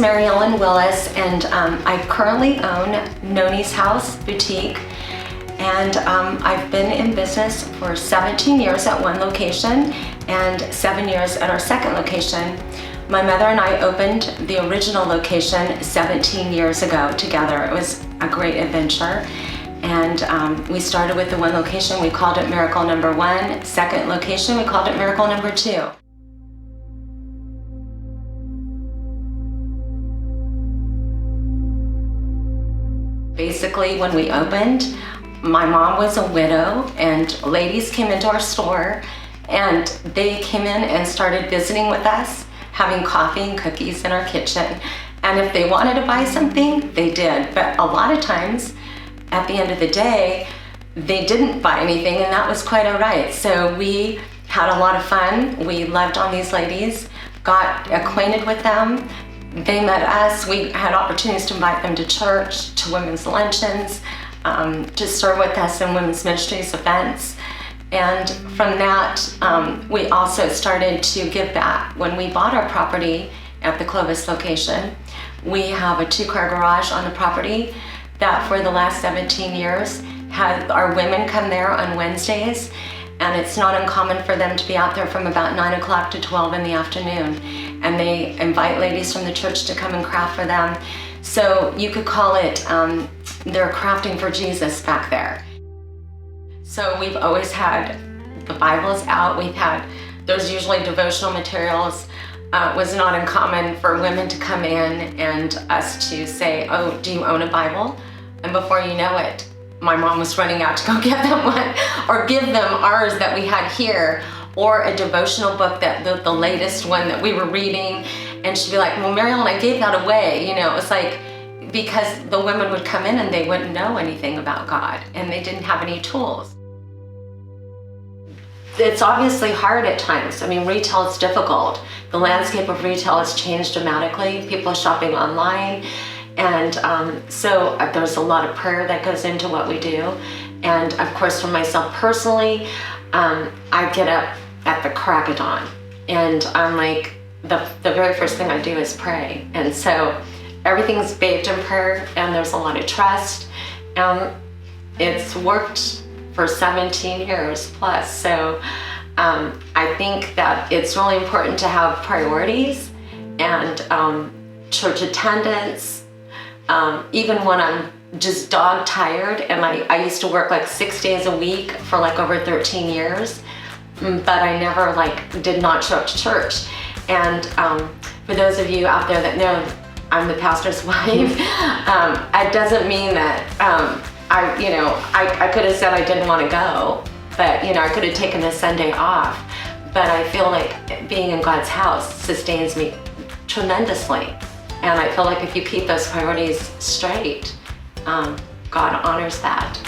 Mary Willis, and I currently own Noni's House Boutique, and I've been in business for 17 years at one location and 7 years at our second location. My mother and I opened the original location 17 years ago together. It was a great adventure, and we started with the one location. We called it Miracle Number 1. Second location, we called it Miracle Number 2. Basically, when we opened, my mom was a widow, and ladies came into our store, and they came in and started visiting with us, having coffee and cookies in our kitchen. And if they wanted to buy something, they did. But a lot of times, at the end of the day, they didn't buy anything, and that was quite all right. So we had a lot of fun. We loved on these ladies, got acquainted with them. They met us. We had opportunities to invite them to church, to women's luncheons, to serve with us in women's ministries events. And from that, we also started to give back. When we bought our property at the Clovis location, we have a 2-car garage on the property that for the last 17 years had our women come there on Wednesdays, and it's not uncommon for them to be out there from about 9 o'clock to 12 in the afternoon. And they invite ladies from the church to come and craft for them. So you could call it, they're crafting for Jesus back there. So we've always had the Bibles out. We've had, there's usually devotional materials. It was not uncommon for women to come in and us to say, oh, do you own a Bible? And before you know it, my mom was running out to go get them one or give them ours that we had here, or a devotional book, that the latest one that we were reading. And she'd be like, well, Mary Ellen, I gave that away. You know, it was like, because the women would come in and they wouldn't know anything about God, and they didn't have any tools. It's obviously hard at times. I mean, retail is difficult. The landscape of retail has changed dramatically. People are shopping online. And so there's a lot of prayer that goes into what we do. And of course, for myself personally, I get up at the crack of dawn. And I'm like, the very first thing I do is pray. And so everything's bathed in prayer, and there's a lot of trust. It's worked for 17 years plus. So I think that it's really important to have priorities and church attendance. Even when I'm just dog tired, and I used to work like 6 days a week for like over 13 years, but I never did not show up to church. And for those of you out there that know I'm the pastor's wife, it doesn't mean that I could have said I didn't want to go, but I could have taken a Sunday off. But I feel like being in God's house sustains me tremendously. And I feel like if you keep those priorities straight, God honors that.